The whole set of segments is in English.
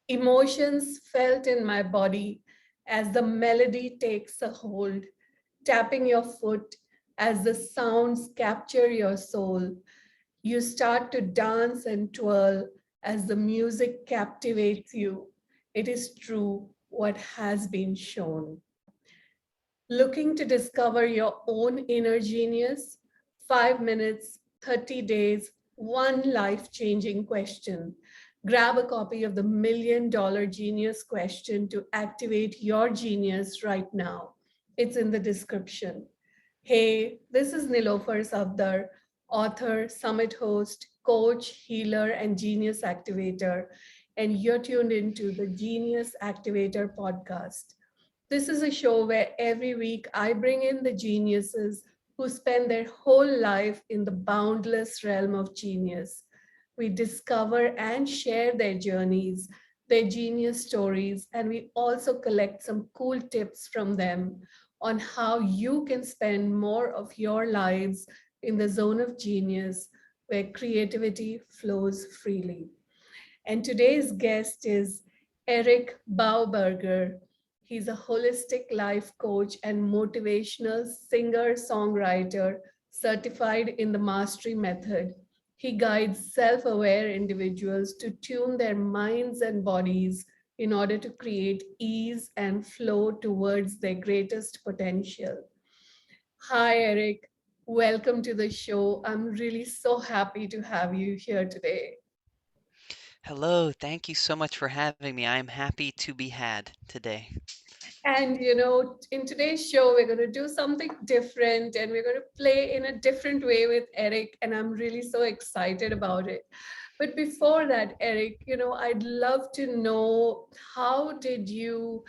Emotions felt in my body as the melody takes a hold, tapping your foot as the sounds capture your soul. You start to dance and twirl as the music captivates you. It is true what has been shown. Looking to discover your own inner genius? 5 minutes, 30 days, one life changing question. Grab a copy of the $1 million Genius Question to activate your genius right now. It's in the description. Hey, this is Nilofer Safdar, author, summit host, coach, healer, and genius activator. And you're tuned into the Genius Activator podcast. This is a show where every week I bring in the geniuses who spend their whole life in the boundless realm of genius. We discover and share their journeys, their genius stories, and we also collect some cool tips from them on how you can spend more of your lives in the zone of genius where creativity flows freely. And today's guest is Eric Bauberger. He's a holistic life coach and motivational singer-songwriter certified in the Mastery Method. He guides self-aware individuals to tune their minds and bodies in order to create ease and flow towards their greatest potential. Hi, Eric. Welcome to the show. I'm really so happy to have you here today. Hello, thank you so much for having me. I am happy to be had today. And in today's show, we're going to do something different and we're going to play in a different way with Eric. And I'm really so excited about it. But before that, Eric, I'd love to know how did you,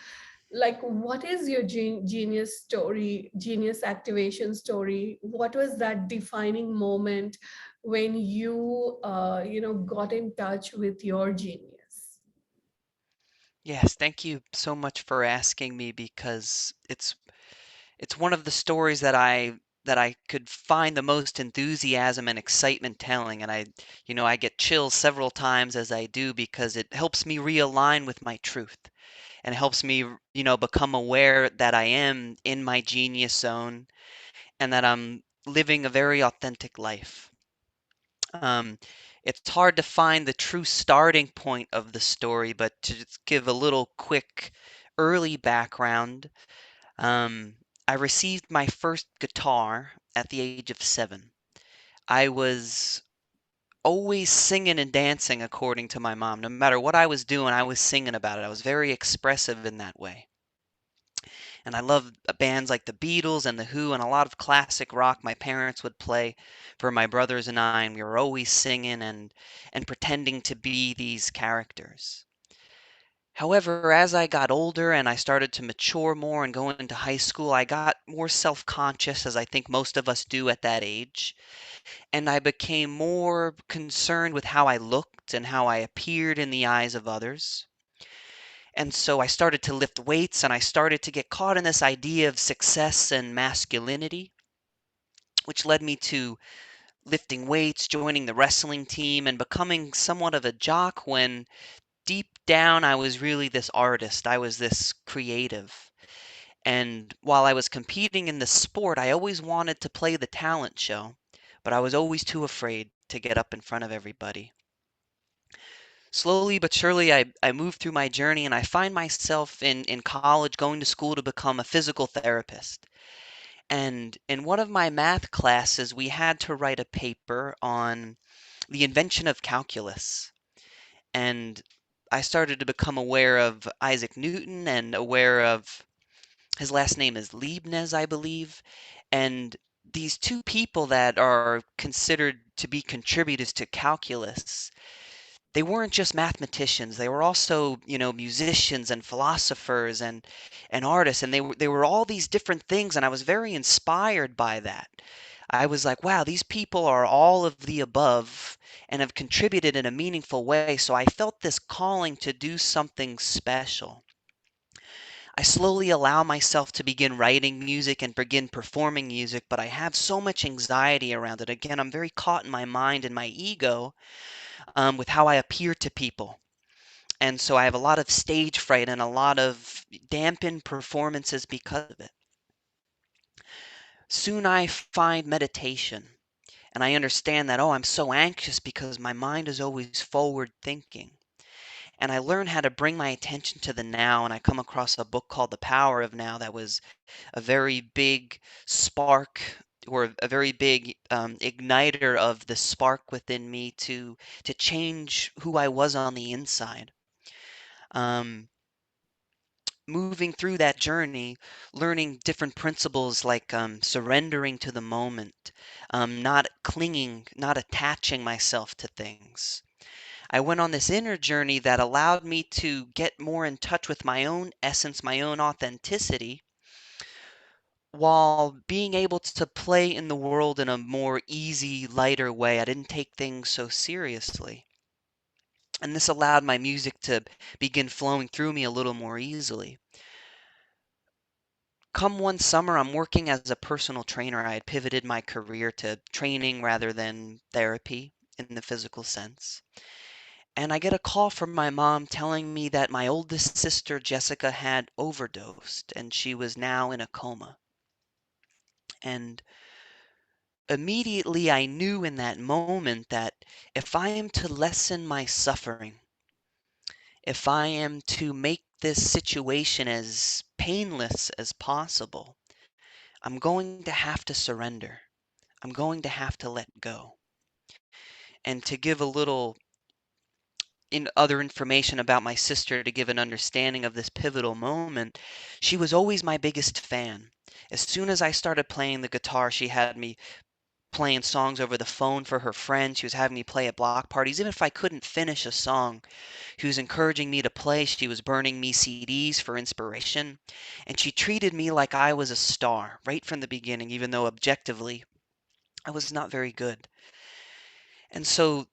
like, what is your genius story, genius activation story? What was that defining moment when got in touch with your genius? Yes, thank you so much for asking me because it's one of the stories that I could find the most enthusiasm and excitement telling, and I get chills several times as I do because it helps me realign with my truth and helps me become aware that I am in my genius zone and that I'm living a very authentic life. Um, it's hard to find the true starting point of the story, but to just give a little quick early background, um, I received my first guitar at the age of 7. I was always singing and dancing according to my mom. No matter what I was doing, I was singing about it. I was very expressive in that way. And I love bands like the Beatles and the Who and a lot of classic rock my parents would play for my brothers and I, and we were always singing and pretending to be these characters. However, as I got older and I started to mature more and go into high school, I got more self-conscious, as I think most of us do at that age, and I became more concerned with how I looked and how I appeared in the eyes of others. And so I started to lift weights and I started to get caught in this idea of success and masculinity, which led me to lifting weights, joining the wrestling team, and becoming somewhat of a jock when deep down I was really this artist. I was this creative. And while I was competing in the sport, I always wanted to play the talent show, but I was always too afraid to get up in front of everybody. Slowly but surely, I moved through my journey and I find myself in college going to school to become a physical therapist. And in one of my math classes, we had to write a paper on the invention of calculus. And I started to become aware of Isaac Newton and aware of his last name is Leibniz, I believe. And these two people that are considered to be contributors to calculus, they weren't just mathematicians. They were also musicians and philosophers and artists, and they were all these different things, and I was very inspired by that. I was like, wow, these people are all of the above and have contributed in a meaningful way. So I felt this calling to do something special. I slowly allow myself to begin writing music and begin performing music, but I have so much anxiety around it. Again, I'm very caught in my mind and my ego with how I appear to people. And so I have a lot of stage fright and a lot of dampened performances because of it. Soon I find meditation and I understand that, oh, I'm so anxious because my mind is always forward thinking. And I learn how to bring my attention to the now. And I come across a book called The Power of Now that was a very big spark, or a very big igniter of the spark within me to change who I was on the inside. Um, Moving through that journey, learning different principles like surrendering to the moment, not clinging, not attaching myself to things. I went on this inner journey that allowed me to get more in touch with my own essence, my own authenticity, while being able to play in the world in a more easy, lighter way. I didn't take things so seriously. And this allowed my music to begin flowing through me a little more easily. Come one summer, I'm working as a personal trainer. I had pivoted my career to training rather than therapy in the physical sense. And I get a call from my mom telling me that my oldest sister, Jessica, had overdosed and she was now in a coma. And immediately I knew in that moment that if I am to lessen my suffering, if I am to make this situation as painless as possible, I'm going to have to surrender. I'm going to have to let go. And to give a little in other information about my sister to give an understanding of this pivotal moment, she was always my biggest fan. As soon as I started playing the guitar, she had me playing songs over the phone for her friends. She was having me play at block parties. Even if I couldn't finish a song, she was encouraging me to play. She was burning me CDs for inspiration. And she treated me like I was a star right from the beginning, even though objectively I was not very good. And so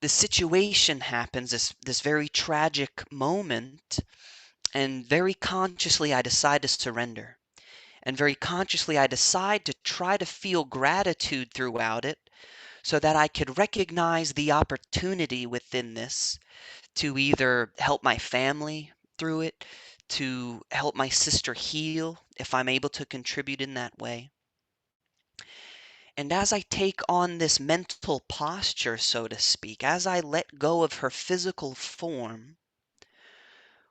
the situation happens, this very tragic moment, and very consciously I decide to surrender. And very consciously I decide to try to feel gratitude throughout it so that I could recognize the opportunity within this to either help my family through it, to help my sister heal if I'm able to contribute in that way. And as I take on this mental posture, so to speak, as I let go of her physical form,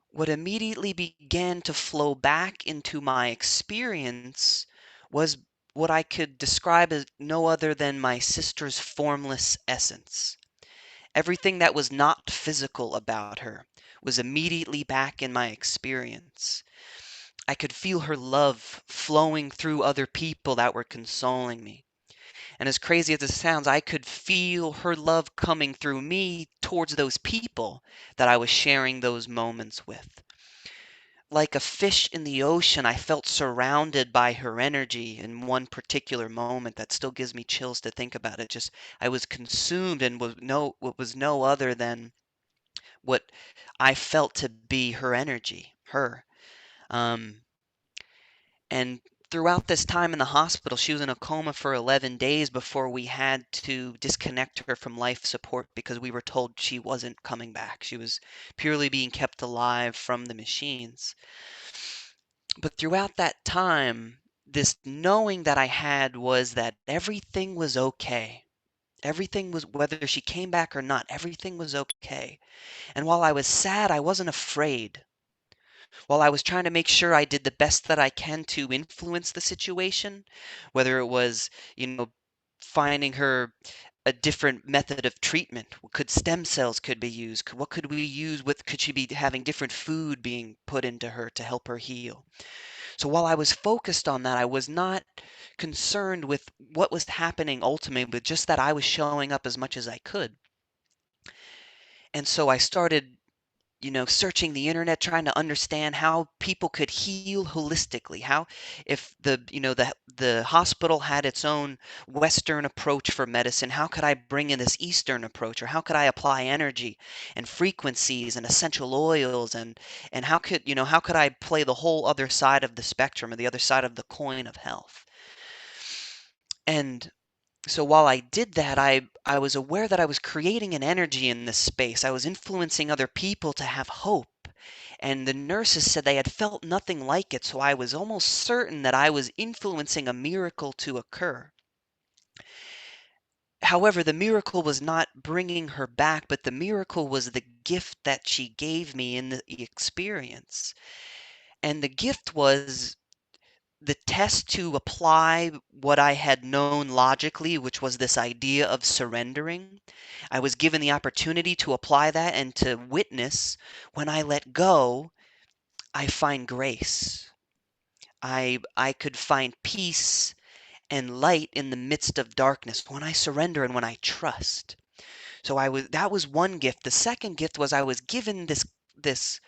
what immediately began to flow back into my experience was what I could describe as no other than my sister's formless essence. Everything that was not physical about her was immediately back in my experience. I could feel her love flowing through other people that were consoling me. And as crazy as it sounds, I could feel her love coming through me towards those people that I was sharing those moments with. Like a fish in the ocean, I felt surrounded by her energy in one particular moment that still gives me chills to think about it. Just I was consumed and what was no other than what I felt to be her energy, her. Um, And throughout this time in the hospital, she was in a coma for 11 days before we had to disconnect her from life support because we were told she wasn't coming back. She was purely being kept alive from the machines. But throughout that time, this knowing that I had was that everything was okay. Everything was, whether she came back or not, everything was okay. And while I was sad, I wasn't afraid. While I was trying to make sure I did the best that I can to influence the situation, whether it was, finding her a different method of treatment. Could stem cells could be used? What could we use with could she be having different food being put into her to help her heal? So while I was focused on that, I was not concerned with what was happening ultimately, but just that I was showing up as much as I could. And so I started searching the internet, trying to understand how people could heal holistically. How, if the hospital had its own Western approach for medicine, how could I bring in this Eastern approach, or how could I apply energy and frequencies and essential oils, and how could I play the whole other side of the spectrum, or the other side of the coin of health? And So while I did that, I was aware that I was creating an energy in this space. I was influencing other people to have hope. And the nurses said they had felt nothing like it, so I was almost certain that I was influencing a miracle to occur. However, the miracle was not bringing her back, but the miracle was the gift that she gave me in the experience. And the gift was the test to apply what I had known logically, which was this idea of surrendering. I was given the opportunity to apply that and to witness when I let go, I find grace. I could find peace and light in the midst of darkness when I surrender and when I trust. So I was that was one gift. The second gift was I was given this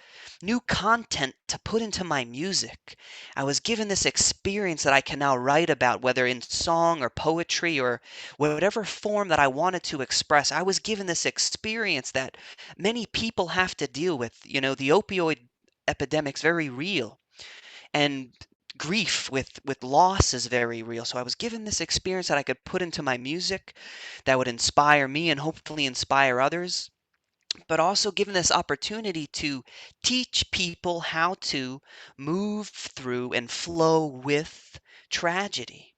new content to put into my music. I was given this experience that I can now write about, whether in song or poetry or whatever form that I wanted to express. I was given this experience that many people have to deal with. You know, the opioid epidemic's very real, and grief with loss is very real. So I was given this experience that I could put into my music that would inspire me and hopefully inspire others, but also given this opportunity to teach people how to move through and flow with tragedy.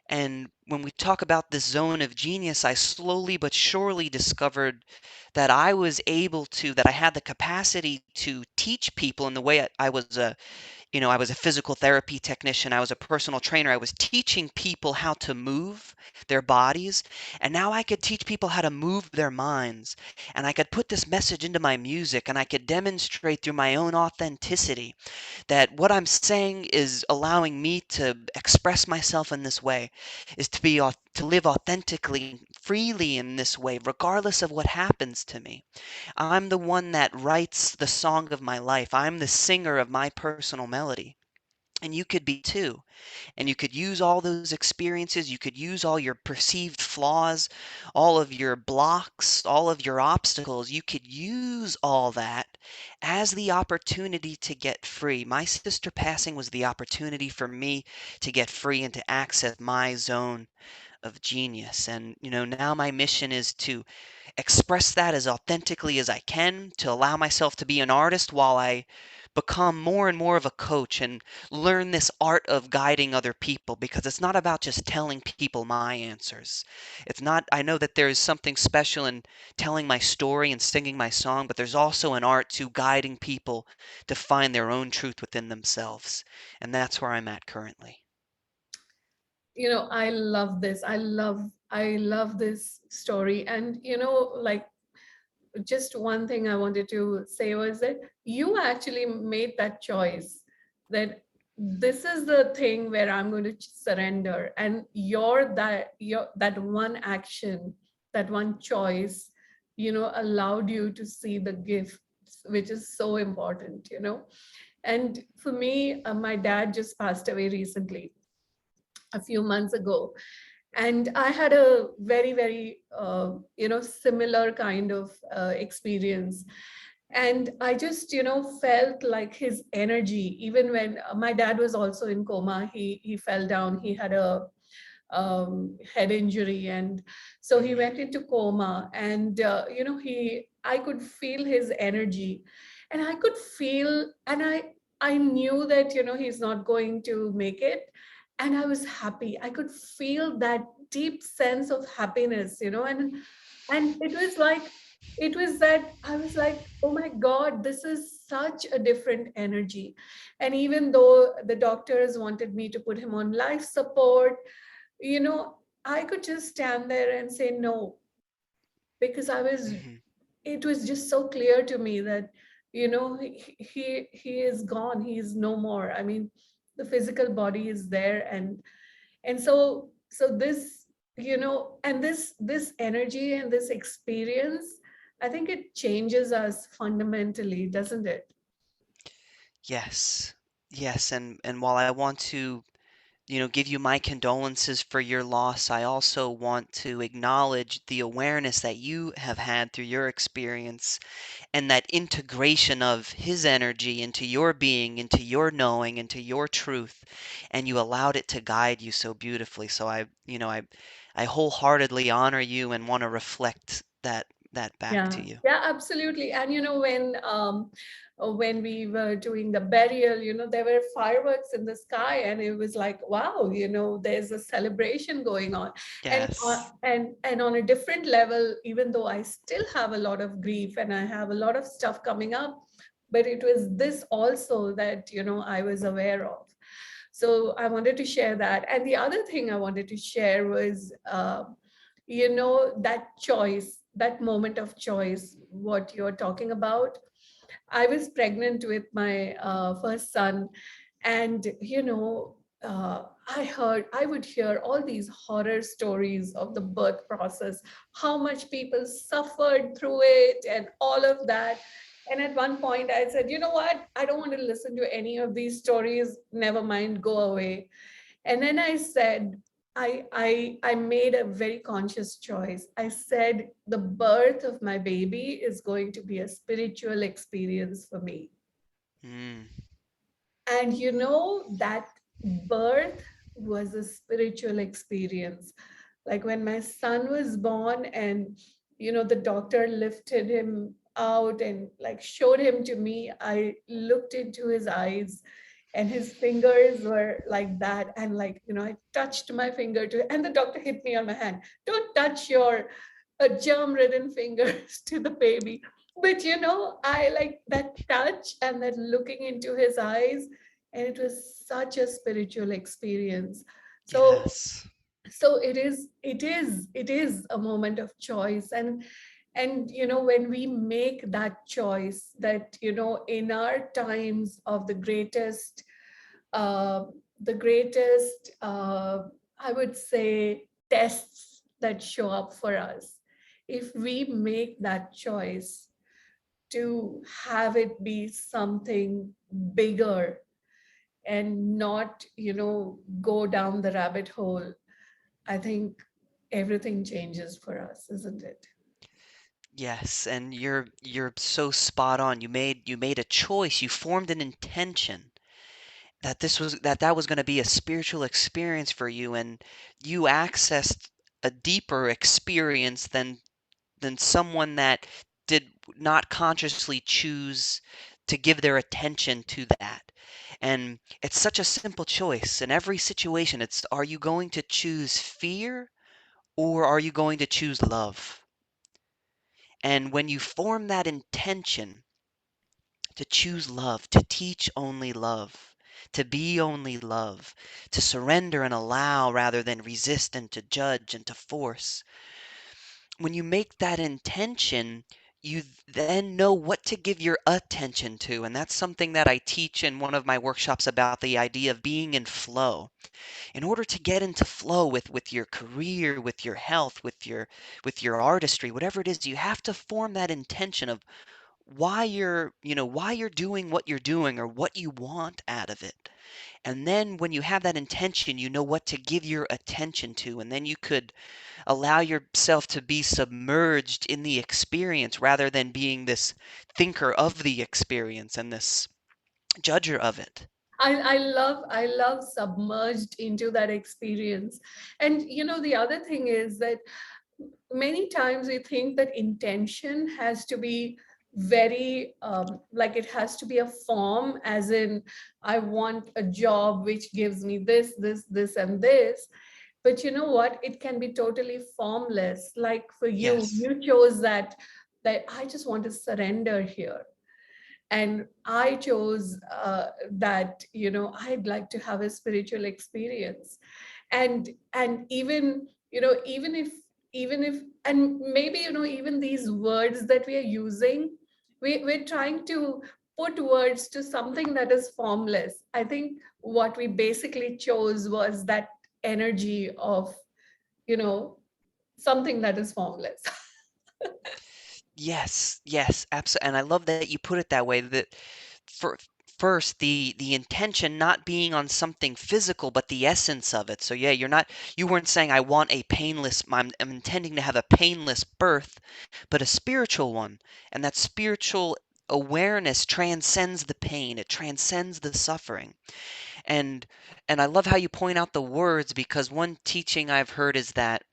And when we talk about this zone of genius, I slowly but surely discovered that that I had the capacity to teach people in the way I was I was a physical therapy technician. I was a personal trainer. I was teaching people how to move their bodies. And now I could teach people how to move their minds. And I could put this message into my music and I could demonstrate through my own authenticity that what I'm saying is allowing me to express myself in this way, is to live authentically, freely in this way, regardless of what happens to me. I'm the one that writes the song of my life. I'm the singer of my personal melody. And you could be too. And you could use all those experiences. You could use all your perceived flaws, all of your blocks, all of your obstacles. You could use all that as the opportunity to get free. My sister passing was the opportunity for me to get free and to access my zone of genius. And, now my mission is to express that as authentically as I can, to allow myself to be an artist while I become more and more of a coach and learn this art of guiding other people, because it's not about just telling people my answers. It's not, I know that there is something special in telling my story and singing my song, but there's also an art to guiding people to find their own truth within themselves. And that's where I'm at currently. I love this. I love this story. And like, just one thing I wanted to say was that you actually made that choice, that this is the thing where I'm going to surrender, and your that one action, that one choice, allowed you to see the gift, which is so important. And for me, my dad just passed away recently, a few months ago, and I had a very, very similar kind of experience. And I just felt like his energy, even when my dad was also in coma. He fell down, he had a head injury, and so he Mhm. went into coma. And he I could feel his energy, and I could feel, and I knew that he's not going to make it. And I was happy. I could feel that deep sense of happiness, and it was that I was like, oh my God, this is such a different energy. And even though the doctors wanted me to put him on life support, you know, I could just stand there and say no, because Mhm. it was just so clear to me that, he is gone. He is no more. I mean, the physical body is there. And so this, and this energy and this experience, I think it changes us fundamentally, doesn't it? Yes. Yes, and while I want to give you my condolences for your loss, I also want to acknowledge the awareness that you have had through your experience and that integration of his energy into your being, into your knowing, into your truth, and you allowed it to guide you so beautifully. So I I wholeheartedly honor you and want to reflect that back to Yeah, you. yeah, absolutely. And when we were doing the burial, there were fireworks in the sky, and it was like, wow, there's a celebration going on. Yes. And on a different level, even though I still have a lot of grief and I have a lot of stuff coming up, but it was this also that I was aware of. So I wanted to share that. And the other thing I wanted to share was, that choice, that moment of choice, what you're talking about. I was pregnant with my first son, and I would hear all these horror stories of the birth process, how much people suffered through it, and all of that. And at one point, I said, you know what? I don't want to listen to any of these stories. Never mind, go away. And then I said, I made a very conscious choice. I said the birth of my baby is going to be a spiritual experience for me. Mm, And that birth was a spiritual experience. Like when my son was born, and the doctor lifted him out and like showed him to me, I looked into his eyes, and his fingers were like that, and like I touched my finger to, and the doctor hit me on my hand, don't touch your germ ridden fingers to the baby. But I like that touch and that looking into his eyes, and it was such a spiritual experience. So yes. it is a moment of choice. And when we make that choice, that in our times of uh, the greatest I would say tests that show up for us, if we make that choice to have it be something bigger and not go down the rabbit hole, I think everything changes for us, isn't it? Yes, and you're so spot on. You made a choice. You formed an intention that that was going to be a spiritual experience for you, and you accessed a deeper experience than someone that did not consciously choose to give their attention to that. And it's such a simple choice in every situation. It's, are you going to choose fear or are you going to choose love? And when you form that intention to choose love, to teach only love, to be only love, to surrender and allow rather than resist and to judge and to force, when you make that intention, you then know what to give your attention to. And that's something that I teach in one of my workshops about the idea of being in flow. In order to get into flow with your career, with your health, with your artistry, whatever it is, you have to form that intention of why you're doing what you're doing or what you want out of it. And then when you have that intention, you know what to give your attention to, and then you could allow yourself to be submerged in the experience rather than being this thinker of the experience and this judger of it. I love submerged into that experience. And the other thing is that many times we think that intention has to be very like it has to be a form, as in I want a job which gives me this and this. But you know what, it can be totally formless. Like for you, Yes. you chose that I just want to surrender here, and I chose that I'd like to have a spiritual experience. And even if and maybe even these words that we are using, we're trying to put words to something that is formless. I think what we basically chose was that energy of you know something that is formless. Yes, yes, absolutely. And I love that you put it that way. That for first the intention not being on something physical, but the essence of it. So yeah, you weren't saying I want a painless. I'm intending to have a painless birth, but a spiritual one. And that spiritual awareness transcends the pain. It transcends the suffering. And and I love how you point out the words because one teaching I've heard is that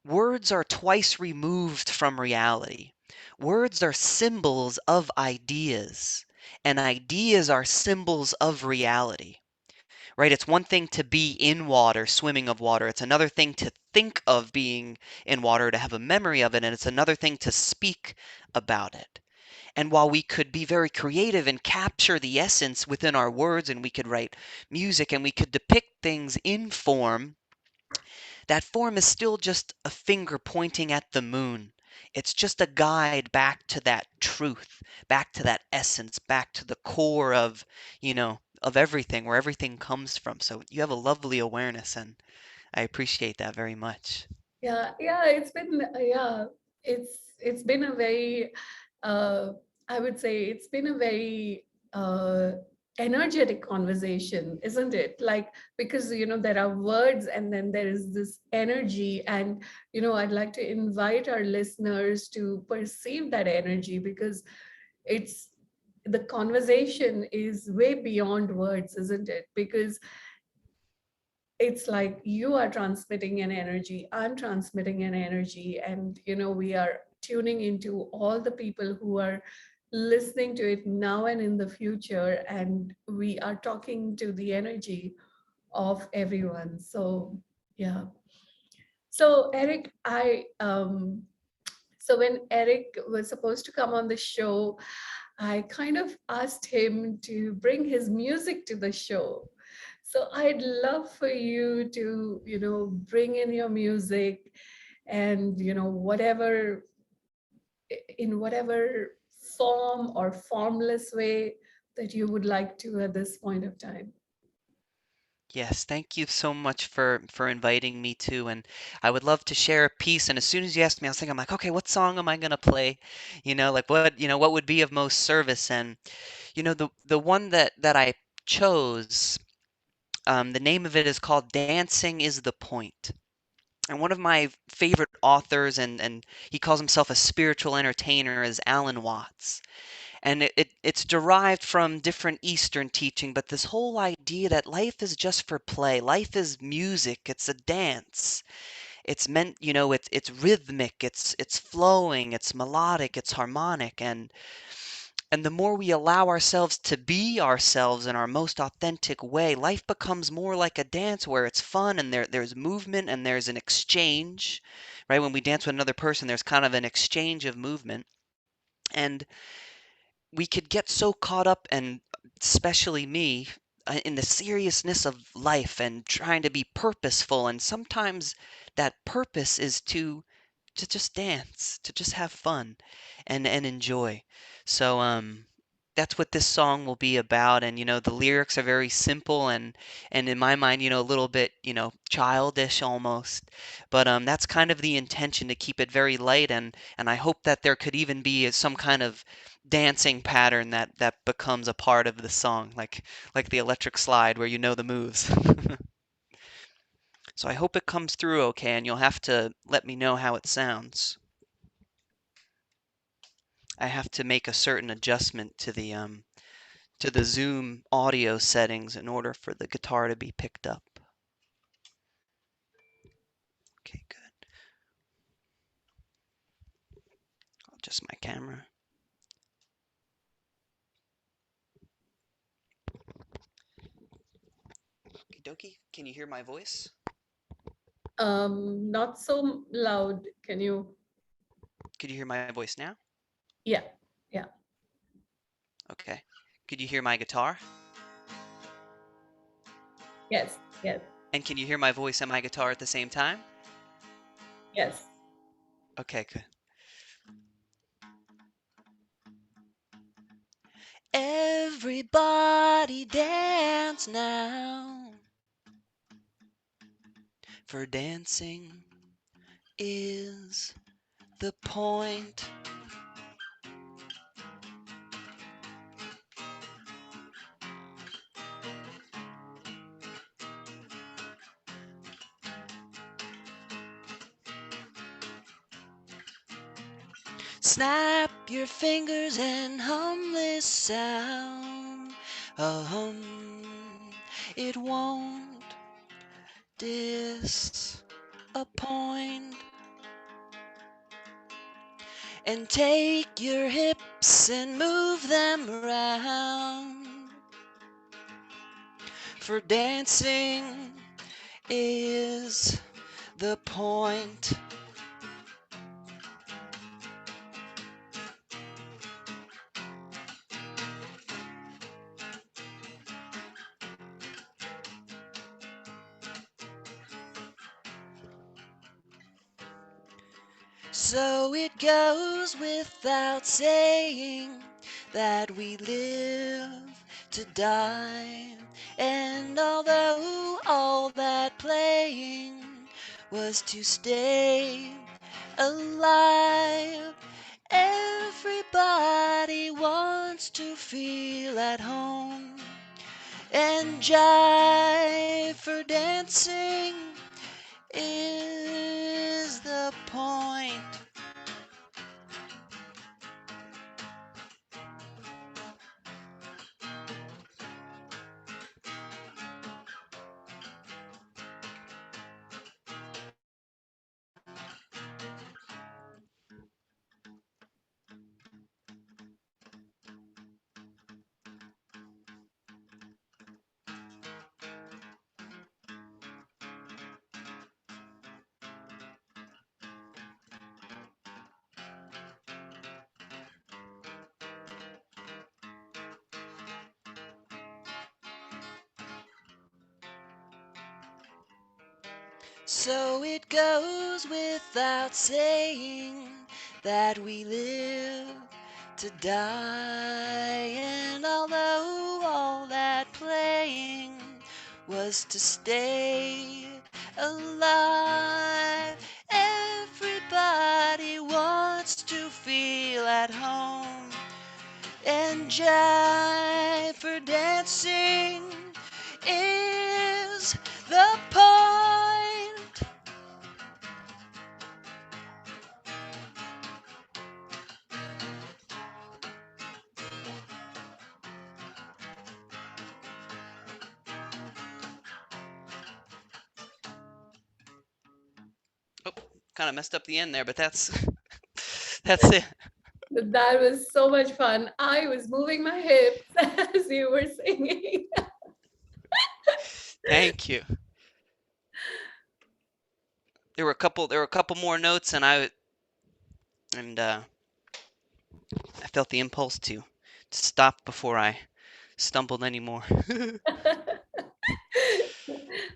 Words are twice removed from reality. Words are symbols of ideas, and ideas are symbols of reality. Right? It's one thing to be in water, swimming of water. It's another thing to think of being in water, to have a memory of it, and it's another thing to speak about it. And while we could be very creative and capture the essence within our words, and we could write music and we could depict things in form, that form is still just a finger pointing at the moon. It's just a guide back to that truth, back to that essence, back to the core of, of everything, where everything comes from. So you have a lovely awareness, and I appreciate that very much. Yeah, it's been a very uh, I would say it's been a very uh, energetic conversation, isn't it? Like, because there are words and then there is this energy, and I'd like to invite our listeners to perceive that energy, because it's the conversation is way beyond words, isn't it? Because it's like you are transmitting an energy, I'm transmitting an energy, and we are tuning into all the people who are listening to it now and in the future, and we are talking to the energy of everyone. So yeah. So Eric, so when Eric was supposed to come on the show, I kind of asked him to bring his music to the show. So I'd love for you to, bring in your music, and, in whatever form or formless way that you would like to at this point of time. Yes, thank you so much for inviting me to, and I would love to share a piece. And as soon as you asked me, I was thinking, I'm like, okay, what song am I gonna play? Like what would be of most service? And the one that I chose, the name of it is called "Dancing is the Point." And one of my favorite authors, and he calls himself a spiritual entertainer, is Alan Watts. And it's derived from different Eastern teaching, but this whole idea that life is just for play, life is music, it's a dance. It's meant, it's rhythmic, it's flowing, it's melodic, it's harmonic, and the more we allow ourselves to be ourselves in our most authentic way, life becomes more like a dance where it's fun and there's movement and there's an exchange, right? When we dance with another person, there's kind of an exchange of movement. And we could get so caught up, and especially me, in the seriousness of life and trying to be purposeful. And sometimes that purpose is to just dance, to just have fun and enjoy. So that's what this song will be about. And the lyrics are very simple and in my mind, a little bit, childish almost. But that's kind of the intention, to keep it very light, and I hope that there could even be some kind of dancing pattern that becomes a part of the song, like the electric slide where you know the moves. So I hope it comes through okay, and you'll have to let me know how it sounds. I have to make a certain adjustment to the Zoom audio settings in order for the guitar to be picked up. Okay, good. I'll adjust my camera. Okie dokie. Can you hear my voice? Not so loud. Can you? Could you hear my voice now? Yeah, yeah. Okay. Could you hear my guitar? Yes, yes, And can you hear my voice and my guitar at the same time? yes. Okay, good. Everybody dance now, for dancing is the point. Snap your fingers and hum this sound. A hum, it won't disappoint. and take your hips and move them around. For dancing is the point. So it goes without saying that we live to die. And although all that playing was to stay alive, everybody wants to feel at home. And jive for dancing is the point. So it goes without saying that we live to die. And although all that playing was to stay alive, everybody wants to feel at home. And jive for dancing is the point. Oh, kind of messed up the end there, but that's that's it. That was so much fun. I was moving my hips as you were singing. Thank you. There were a couple more notes, and I felt the impulse to stop before I stumbled anymore.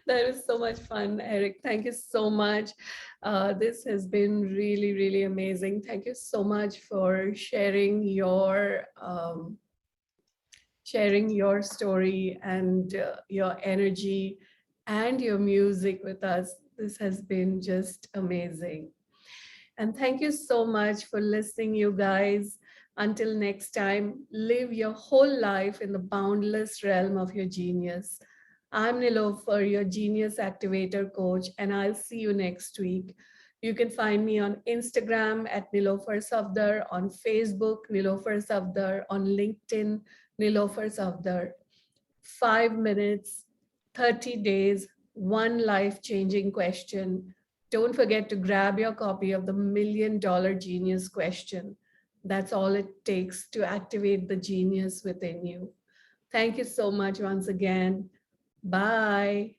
That was so much fun, Eric. Thank you so much. This has been really, really amazing. Thank you so much for sharing your story and your energy and your music with us. This has been just amazing. And thank you so much for listening, you guys. Until next time, live your whole life in the boundless realm of your genius. I'm Nilofer, your Genius Activator coach, and I'll see you next week. You can find me on Instagram at Nilofer Safdar, on Facebook, Nilofer Safdar, on LinkedIn, Nilofer Safdar. 5 minutes, 30 days, one life changing question. Don't forget to grab your copy of the $1,000,000 Genius Question. That's all it takes to activate the genius within you. Thank you so much once again. Bye.